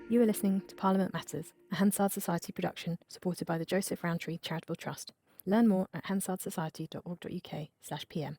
You are listening to Parliament Matters, a Hansard Society production supported by the Joseph Rowntree Charitable Trust. Learn more at hansandsociety.org.uk/pm.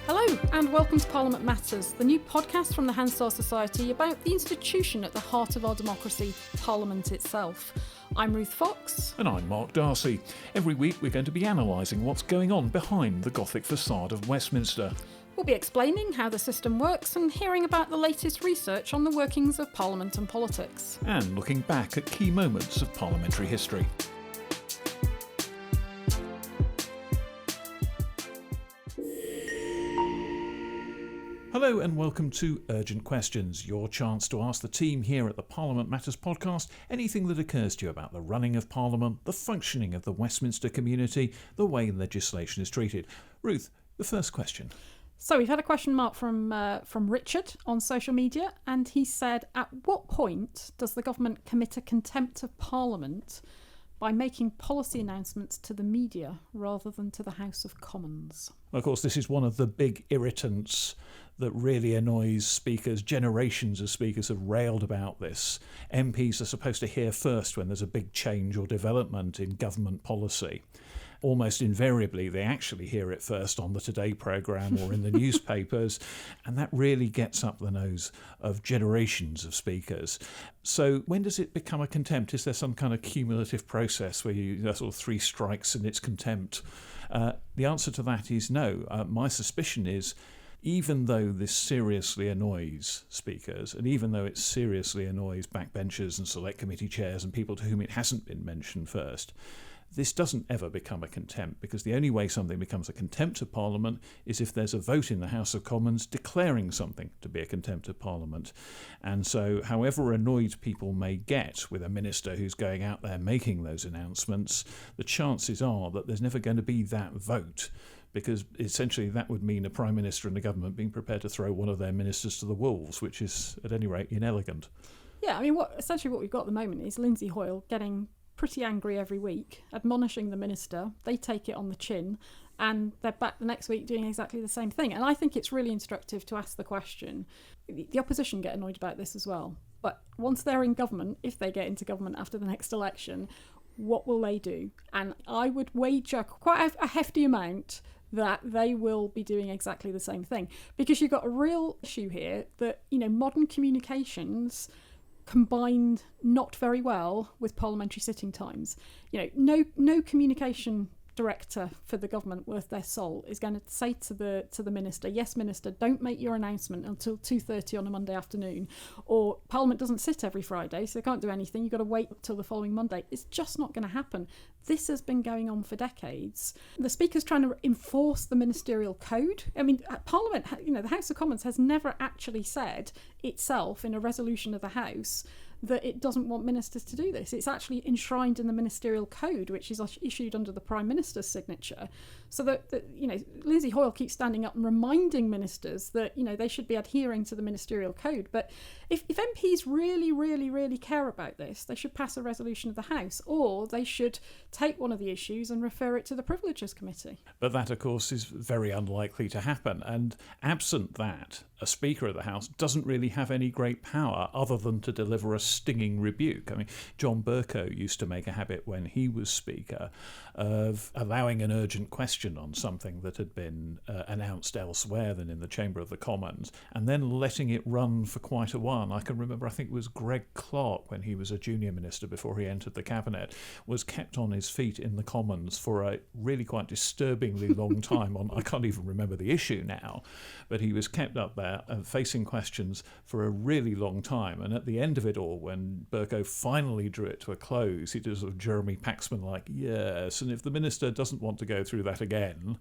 Hello and welcome to Parliament Matters, the new podcast from the Hansard Society about the institution at the heart of our democracy, Parliament itself. I'm Ruth Fox. And I'm Mark Darcy. Every week we're going to be analysing what's going on behind the Gothic facade of Westminster. We'll be explaining how the system works and hearing about the latest research on the workings of Parliament and politics. And looking back at key moments of parliamentary history. Hello and welcome to Urgent Questions, your chance to ask the team here at the Parliament Matters podcast anything that occurs to you about the running of Parliament, the functioning of the Westminster community, the way legislation is treated. Ruth, the first question. So we've had a question mark from Richard on social media, and he said, at what point does the government commit a contempt of Parliament by making policy announcements to the media rather than to the House of Commons? Of course, this is one of the big irritants that really annoys speakers. Generations of speakers have railed about this. MPs are supposed to hear first when there's a big change or development in government policy. Almost invariably, they actually hear it first on the Today programme or in the newspapers, and that really gets up the nose of generations of speakers. So when does it become a contempt? Is there some kind of cumulative process where there's sort of 3 strikes and it's contempt? The answer to that is no. My suspicion is, even though this seriously annoys speakers, and even though it seriously annoys backbenchers and select committee chairs and people to whom it hasn't been mentioned first, this doesn't ever become a contempt, because the only way something becomes a contempt of Parliament is if there's a vote in the House of Commons declaring something to be a contempt of Parliament. And so however annoyed people may get with a minister who's going out there making those announcements, the chances are that there's never going to be that vote, because essentially that would mean a Prime Minister and a government being prepared to throw one of their ministers to the wolves, which is at any rate inelegant. Yeah, I mean, what we've got at the moment is Lindsay Hoyle getting pretty angry every week, admonishing the minister. They take it on the chin, and they're back the next week doing exactly the same thing. And I think it's really instructive to ask the question. The opposition get annoyed about this as well. But once they're in government, if they get into government after the next election, what will they do? And I would wager quite a hefty amount that they will be doing exactly the same thing. Because you've got a real issue here that, modern communications combined not very well with parliamentary sitting times. No communication director for the government worth their salt is going to say to the minister, yes, minister, don't make your announcement until 2:30 on a Monday afternoon, or Parliament doesn't sit every Friday, so they can't do anything, you've got to wait till the following Monday. It's just not going to happen. This has been going on for decades. The Speaker's trying to enforce the Ministerial Code. I mean, Parliament, the House of Commons has never actually said itself in a resolution of the House that it doesn't want ministers to do this. It's actually enshrined in the Ministerial Code, which is issued under the Prime Minister's signature. So that Lindsay Hoyle keeps standing up and reminding ministers that, they should be adhering to the Ministerial Code. But if MPs really, really, really care about this, they should pass a resolution of the House, or they should take one of the issues and refer it to the Privileges Committee. But that, of course, is very unlikely to happen. And absent that, a Speaker of the House doesn't really have any great power other than to deliver a stinging rebuke. I mean, John Bercow used to make a habit when he was Speaker of allowing an urgent question on something that had been announced elsewhere than in the Chamber of the Commons, and then letting it run for quite a while. I can remember, I think it was Greg Clark, when he was a junior minister before he entered the cabinet, was kept on his feet in the Commons for a really quite disturbingly long time on, I can't even remember the issue now, but he was kept up there facing questions for a really long time. And at the end of it all, when Bercow finally drew it to a close, he did sort of Jeremy Paxman like, yes, and if the minister doesn't want to go through that again,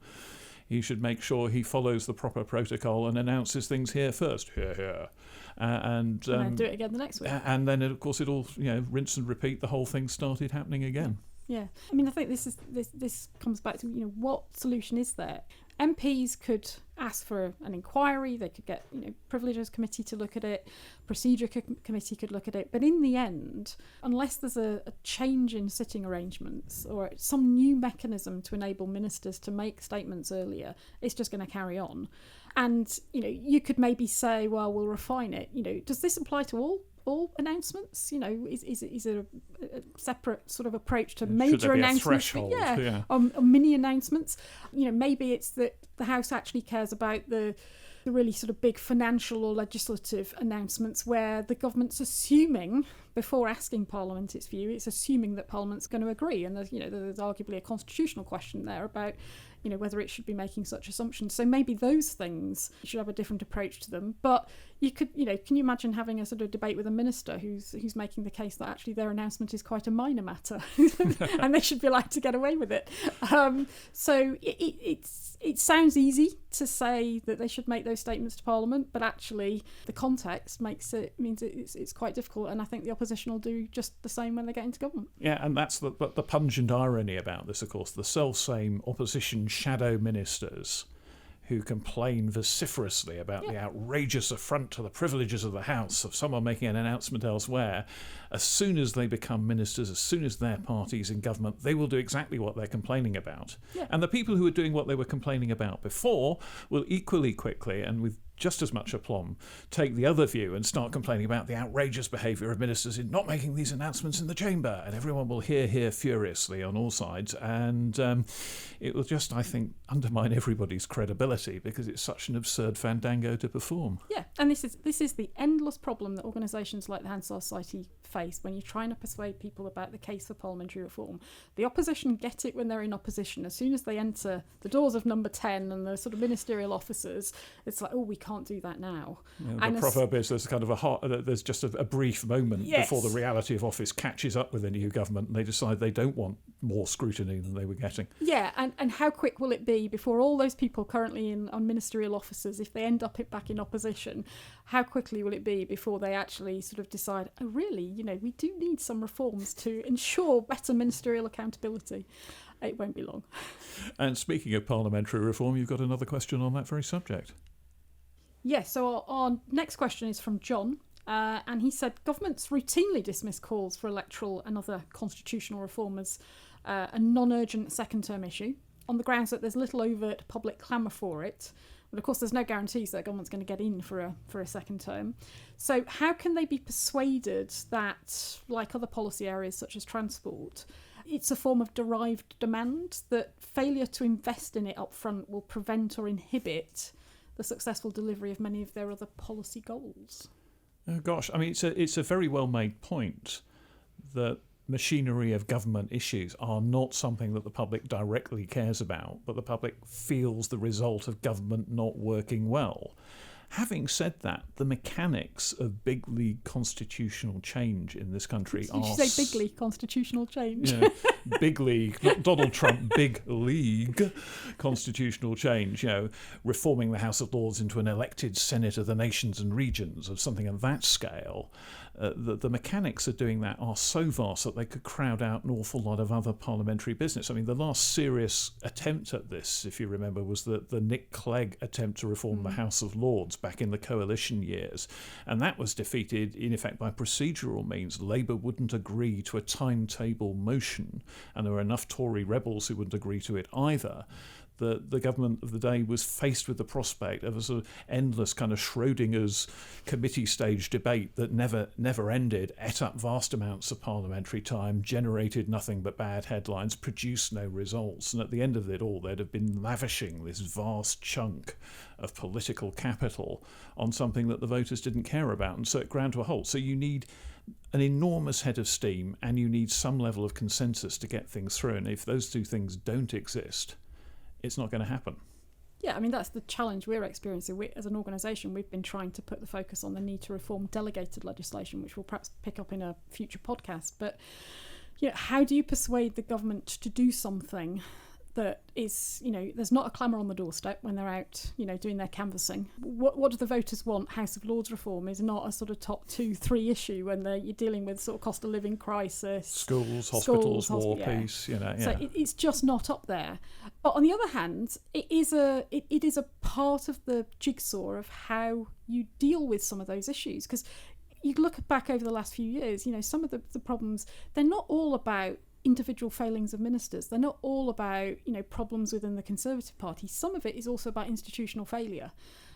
he should make sure he follows the proper protocol and announces things here first, here. And then do it again the next week. And then, of course, it all, rinse and repeat, the whole thing started happening again. Yeah, I mean, I think this comes back to, what solution is there? MPs could ask for an inquiry, they could get Privileges Committee to look at it, Procedure Committee could look at it, but in the end, unless there's a change in sitting arrangements or some new mechanism to enable ministers to make statements earlier, it's just going to carry on. And you could maybe say, well, we'll refine it. Does this apply to all announcements? Is it a separate sort of approach to major announcements? Or mini announcements? Maybe it's that the House actually cares about the really sort of big financial or legislative announcements where the government's assuming, before asking Parliament its view, it's assuming that Parliament's going to agree. And there's arguably a constitutional question there about whether it should be making such assumptions. So maybe those things should have a different approach to them. But you could, can you imagine having a sort of debate with a minister who's making the case that actually their announcement is quite a minor matter and they should be allowed to get away with it? So it sounds easy to say that they should make those statements to Parliament, but actually the context means it's quite difficult. And I think the opposition will do just the same when they get into government. Yeah, and that's the pungent irony about this, of course. The self-same opposition shadow ministers who complain vociferously about the outrageous affront to the privileges of the House of someone making an announcement elsewhere, as soon as they become ministers, as soon as their party's in government, they will do exactly what they're complaining about. Yeah. And the people who are doing what they were complaining about before will equally quickly, and with just as much aplomb, take the other view and start complaining about the outrageous behaviour of ministers in not making these announcements in the chamber. And everyone will hear furiously on all sides. And it will just, I think, undermine everybody's credibility because it's such an absurd fandango to perform. Yeah, and this is the endless problem that organisations like the Hansard Society face when you're trying to persuade people about the case for parliamentary reform. The opposition get it when they're in opposition. As soon as they enter the doors of number 10 and the sort of ministerial offices, it's like, oh, we can't do that now. Yeah, and the proverb is there's kind of there's just a brief moment before the reality of office catches up with the new government and they decide they don't want more scrutiny than they were getting. Yeah, and how quick will it be before all those people currently on ministerial offices, if they end up back in opposition, how quickly will it be before they actually sort of decide, oh really, we do need some reforms to ensure better ministerial accountability? It won't be long. And speaking of parliamentary reform, you've got another question on that very subject. Yes, so our next question is from John, and he said, governments routinely dismiss calls for electoral and other constitutional reform as a non-urgent second-term issue on the grounds that there's little overt public clamour for it. But of course, there's no guarantees that the government's going to get in for a second term. So how can they be persuaded that, like other policy areas such as transport, it's a form of derived demand, that failure to invest in it up front will prevent or inhibit the successful delivery of many of their other policy goals? Oh gosh, I mean, it's a very well-made point that machinery of government issues are not something that the public directly cares about, but the public feels the result of government not working well. Having said that, the mechanics of big league constitutional change in this country are... Did you say big league constitutional change? Yeah, big league, not Donald Trump, big league constitutional change, reforming the House of Lords into an elected Senate of the nations and regions of something of that scale. The mechanics of doing that are so vast that they could crowd out an awful lot of other parliamentary business. I mean, the last serious attempt at this, if you remember, was the Nick Clegg attempt to reform the House of Lords back in the coalition years. And that was defeated, in effect, by procedural means. Labour wouldn't agree to a timetable motion, and there were enough Tory rebels who wouldn't agree to it either. The government of the day was faced with the prospect of a sort of endless kind of Schrodinger's committee stage debate that never ended, ate up vast amounts of parliamentary time, generated nothing but bad headlines, produced no results, and at the end of it all they'd have been lavishing this vast chunk of political capital on something that the voters didn't care about, and so it ground to a halt. So you need an enormous head of steam and you need some level of consensus to get things through, and if those two things don't exist, it's not going to happen. Yeah, I mean, that's the challenge we're experiencing. As an organisation, we've been trying to put the focus on the need to reform delegated legislation, which we'll perhaps pick up in a future podcast. But how do you persuade the government to do something that is, there's not a clamour on the doorstep when they're out, doing their canvassing. What do the voters want? House of Lords reform is not a sort of top 2-3 issue when you're dealing with sort of cost of living crisis, schools, hospitals, war, peace. So it's just not up there. But on the other hand, it is a part of the jigsaw of how you deal with some of those issues. Because you look back over the last few years, some of the problems, they're not all about individual failings of ministers. They're not all about, problems within the Conservative Party. Some of it is also about institutional failure.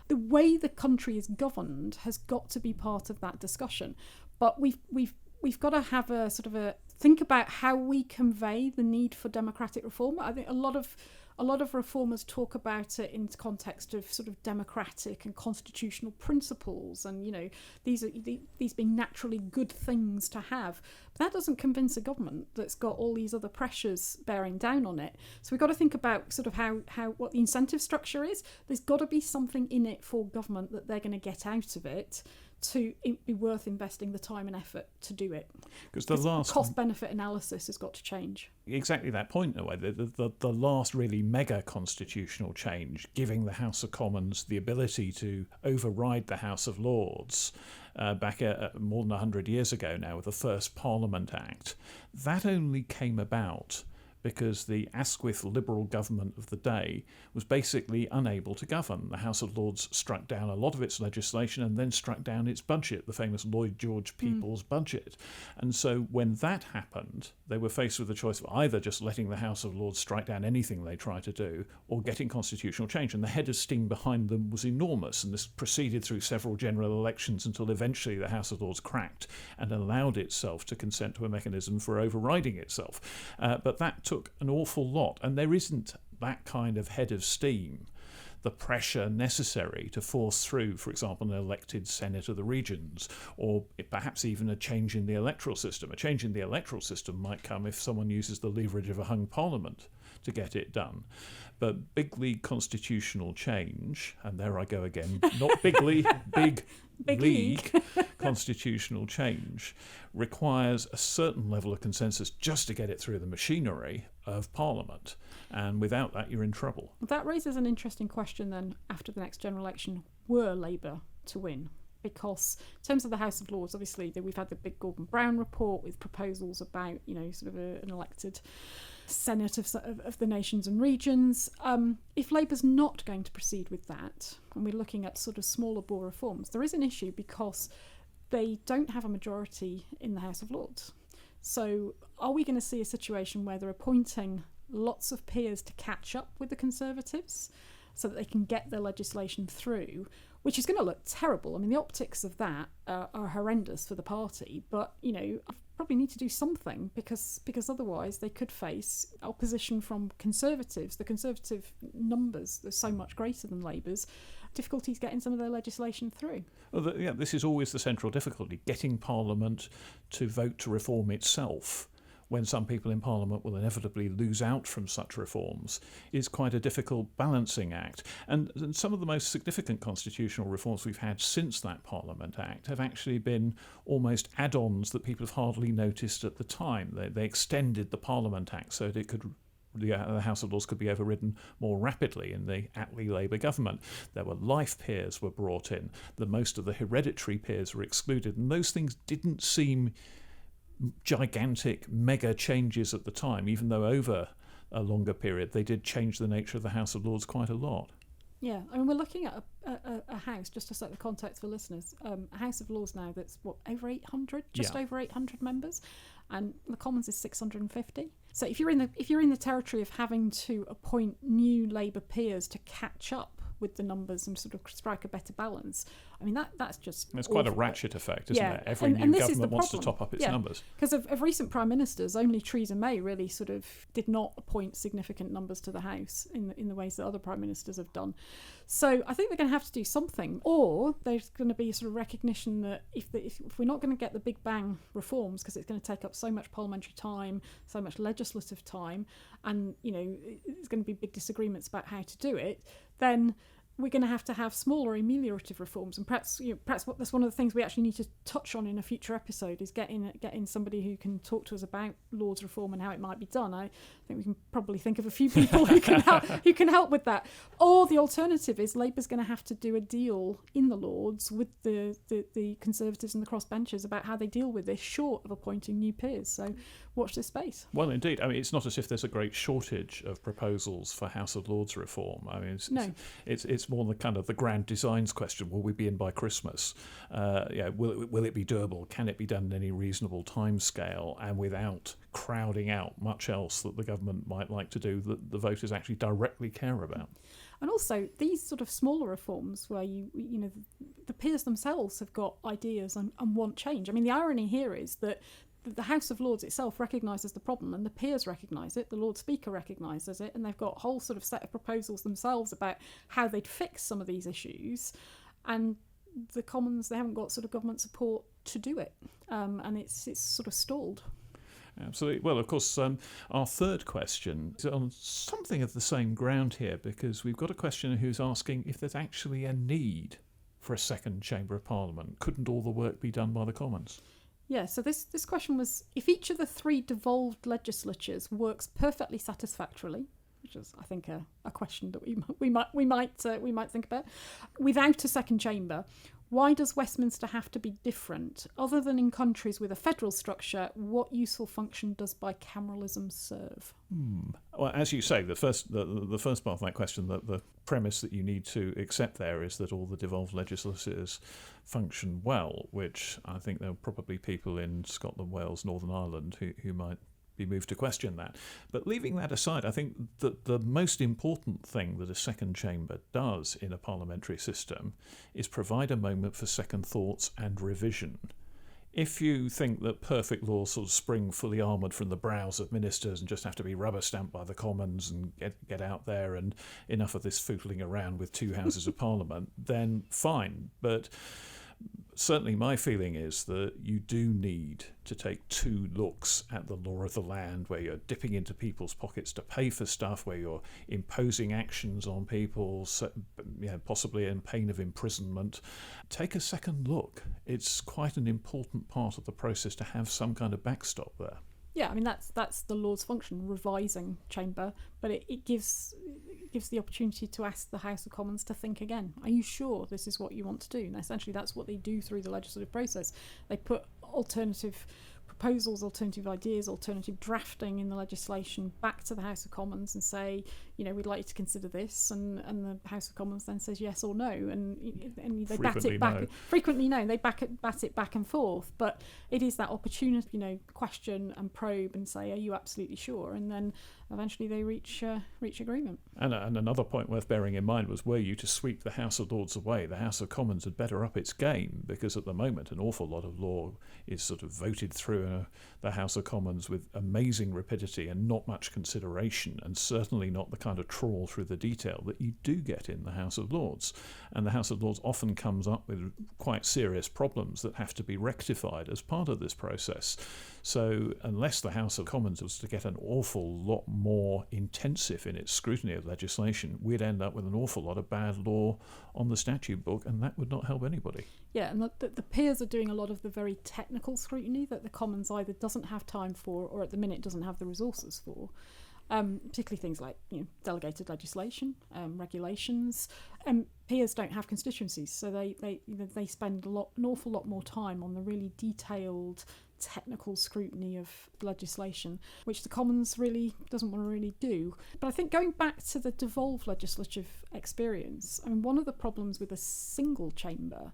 The way the country is governed has got to be part of that discussion. But we've got to have a sort of a think about how we convey the need for democratic reform. I think a lot of reformers talk about it in the context of sort of democratic and constitutional principles, and these being naturally good things to have. But that doesn't convince a government that's got all these other pressures bearing down on it. So we've got to think about sort of how what the incentive structure is. There's got to be something in it for government that they're going to get out of it to be worth investing the time and effort to do it. Because the last cost-benefit analysis has got to change. Exactly that point, in a way. The last really mega constitutional change, giving the House of Commons the ability to override the House of Lords back more than 100 years ago now with the first Parliament Act, that only came about because the Asquith Liberal government of the day was basically unable to govern. The House of Lords struck down a lot of its legislation and then struck down its budget, the famous Lloyd George People's budget. And so when that happened, they were faced with the choice of either just letting the House of Lords strike down anything they tried to do or getting constitutional change. And the head of steam behind them was enormous, and this proceeded through several general elections until eventually the House of Lords cracked and allowed itself to consent to a mechanism for overriding itself. But that took an awful lot, and there isn't that kind of head of steam, the pressure necessary to force through, for example, an elected Senate of the regions, or perhaps even a change in the electoral system. A change in the electoral system might come if someone uses the leverage of a hung parliament to get it done. But big league constitutional change, and there I go again, not big league, big league constitutional change requires a certain level of consensus just to get it through the machinery of Parliament. And without that, you're in trouble. That raises an interesting question then after the next general election. Were Labour to win? Because in terms of the House of Lords, obviously we've had the big Gordon Brown report with proposals about, sort of an elected Senate of the nations and regions. If Labour's not going to proceed with that, and we're looking at sort of smaller bore reforms, there is an issue because they don't have a majority in the House of Lords. So are we going to see a situation where they're appointing lots of peers to catch up with the Conservatives so that they can get their legislation through, which is going to look terrible? I mean, the optics of that are horrendous for the party, but, probably need to do something because otherwise they could face opposition from Conservatives. The Conservative numbers are so much greater than Labour's. Difficulties getting some of their legislation through. Well, this is always the central difficulty, getting Parliament to vote to reform itself when some people in Parliament will inevitably lose out from such reforms, is quite a difficult balancing act. And some of the most significant constitutional reforms we've had since that Parliament Act have actually been almost add-ons that people have hardly noticed at the time. They extended the Parliament Act so that it could the House of Lords could be overridden more rapidly in the Attlee Labour government. There were life peers were brought in. Most of the hereditary peers were excluded, and those things didn't seem gigantic mega changes at the time, even though over a longer period they did change the nature of the House of Lords quite a lot. Yeah, I mean, we're looking at a house, just to set the context for listeners, a House of Lords now that's, over 800? Over 800 members, and the Commons is 650. So if you're in the territory of having to appoint new Labour peers to catch up with the numbers and sort of strike a better balance, I mean, that's just... It's quite a ratchet effect, isn't it? Every new government wants to top up its numbers. Because of recent Prime Ministers, only Theresa May really sort of did not appoint significant numbers to the House in the ways that other Prime Ministers have done. So I think they're going to have to do something, or there's going to be a sort of recognition that if we're not going to get the big bang reforms, because it's going to take up so much parliamentary time, so much legislative time, and, there's going to be big disagreements about how to do it, then we're going to have smaller ameliorative reforms, and perhaps that's one of the things we actually need to touch on in a future episode, is getting somebody who can talk to us about Lords reform and how it might be done. I think we can probably think of a few people who can help with that. Or the alternative is Labour's going to have to do a deal in the Lords with the Conservatives and the crossbenchers about how they deal with this, short of appointing new peers. So watch this space. Well, indeed. I mean, it's not as if there's a great shortage of proposals for House of Lords reform. I mean, it's more the kind of the grand designs question. Will we be in by Christmas? Will it be doable? Can it be done in any reasonable timescale and without crowding out much else that the government might like to do that the voters actually directly care about? And also these sort of smaller reforms where the peers themselves have got ideas and want change. I mean, the irony here is that the House of Lords itself recognises the problem, and the peers recognise it, the Lord Speaker recognises it, and they've got a whole sort of set of proposals themselves about how they'd fix some of these issues. And the Commons, they haven't got sort of government support to do it, and it's sort of stalled. Absolutely. Well, of course, our third question is on something of the same ground here, because we've got a questioner who's asking if there's actually a need for a second Chamber of Parliament. Couldn't all the work be done by the Commons? Yeah, so this question was, if each of the three devolved legislatures works perfectly satisfactorily, which is, I think, a question that we might think about, without a second chamber, why does Westminster have to be different? Other than in countries with a federal structure, what useful function does bicameralism serve? Well, as you say, the first part of that question, the premise that you need to accept there is that all the devolved legislatures function well, which I think there are probably people in Scotland, Wales, Northern Ireland who might be moved to question that. But leaving that aside, I think that the most important thing that a second chamber does in a parliamentary system is provide a moment for second thoughts and revision. If you think that perfect laws sort of spring fully armoured from the brows of ministers and just have to be rubber stamped by the Commons and get out there and enough of this footling around with two houses of Parliament, then fine. But certainly my feeling is that you do need to take two looks at the law of the land, where you're dipping into people's pockets to pay for stuff, where you're imposing actions on people, possibly in pain of imprisonment. Take a second look. It's quite an important part of the process to have some kind of backstop there. Yeah, I mean, that's the Lord's function, revising chamber, but it gives the opportunity to ask the House of Commons to think again. Are you sure this is what you want to do? And essentially that's what they do through the legislative process. They put alternative proposals, alternative ideas, alternative drafting in the legislation back to the House of Commons and say, we'd like you to consider this, and the House of Commons then says yes or no, and they bat it back. Frequently no, they bat it back and forth, but it is that opportunity, question and probe and say, are you absolutely sure? And then eventually they reach agreement. And another point worth bearing in mind was, were you to sweep the House of Lords away, the House of Commons had better up its game, because at the moment an awful lot of law is sort of voted through the House of Commons with amazing rapidity and not much consideration, and certainly not the kind of trawl through the detail that you do get in the House of Lords. And the House of Lords often comes up with quite serious problems that have to be rectified as part of this process. So unless the House of Commons was to get an awful lot more intensive in its scrutiny of legislation, we'd end up with an awful lot of bad law on the statute book, and that would not help anybody. Yeah, and the peers are doing a lot of the very technical scrutiny that the Commons either doesn't have time for, or at the minute doesn't have the resources for. Particularly things like delegated legislation, regulations. Peers don't have constituencies, so they spend an awful lot more time on the really detailed technical scrutiny of legislation, which the Commons really doesn't want to really do. But I think going back to the devolved legislative experience, one of the problems with a single chamber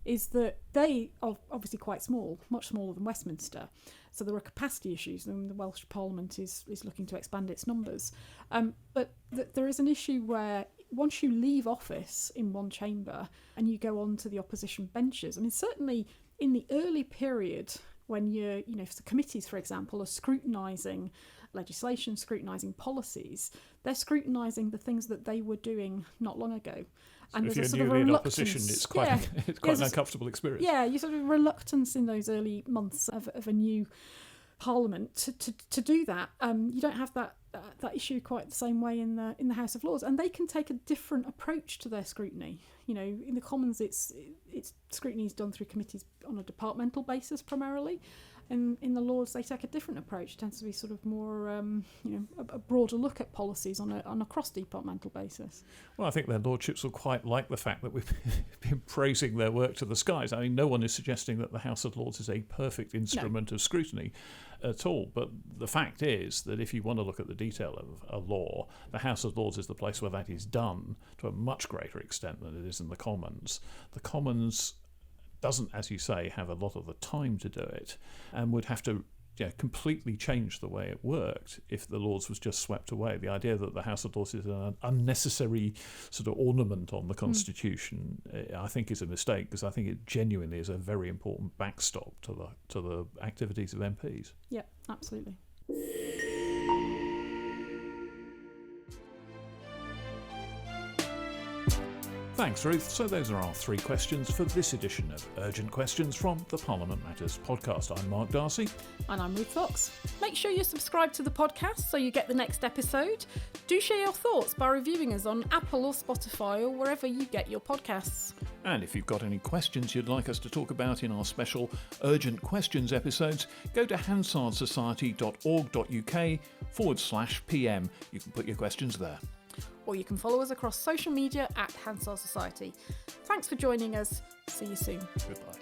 is that they are obviously quite small, much smaller than Westminster. So there are capacity issues, and the Welsh Parliament is looking to expand its numbers. But there is an issue where once you leave office in one chamber and you go on to the opposition benches, certainly in the early period when if the committees, for example, are scrutinising legislation, scrutinising policies, they're scrutinising the things that they were doing not long ago. And so there's if a you're sort of newly a in reluctance. opposition, it's quite an uncomfortable experience. Yeah, you sort of reluctance in those early months of a new parliament to do that. You don't have that that issue quite the same way in the House of Lords, and they can take a different approach to their scrutiny. You know, in the Commons, it's scrutiny is done through committees on a departmental basis primarily, and in the Lords they take a different approach. It tends to be sort of more, a broader look at policies on a cross-departmental basis. Well, I think their lordships will quite like the fact that we've been praising their work to the skies. I mean, no one is suggesting that the House of Lords is a perfect instrument of scrutiny at all. But the fact is that if you want to look at the detail of a law, the House of Lords is the place where that is done to a much greater extent than it is in the Commons. The Commons doesn't, as you say, have a lot of the time to do it, and would have to completely change the way it worked if the Lords was just swept away. The idea that the House of Lords is an unnecessary sort of ornament on the Constitution, I think, is a mistake, because I think it genuinely is a very important backstop to the activities of MPs. Yeah, absolutely. Thanks, Ruth. So those are our 3 questions for this edition of Urgent Questions from the Parliament Matters podcast. I'm Mark Darcy. And I'm Ruth Fox. Make sure you subscribe to the podcast so you get the next episode. Do share your thoughts by reviewing us on Apple or Spotify or wherever you get your podcasts. And if you've got any questions you'd like us to talk about in our special Urgent Questions episodes, go to hansardsociety.org.uk/PM. You can put your questions there. Or you can follow us across social media at Hansard Society. Thanks for joining us. See you soon. Goodbye.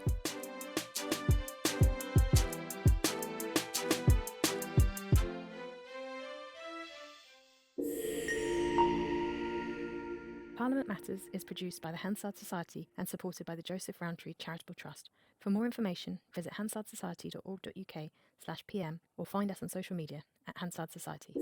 Parliament Matters is produced by the Hansard Society and supported by the Joseph Rowntree Charitable Trust. For more information, visit hansardsociety.org.uk/PM or find us on social media at Hansard Society.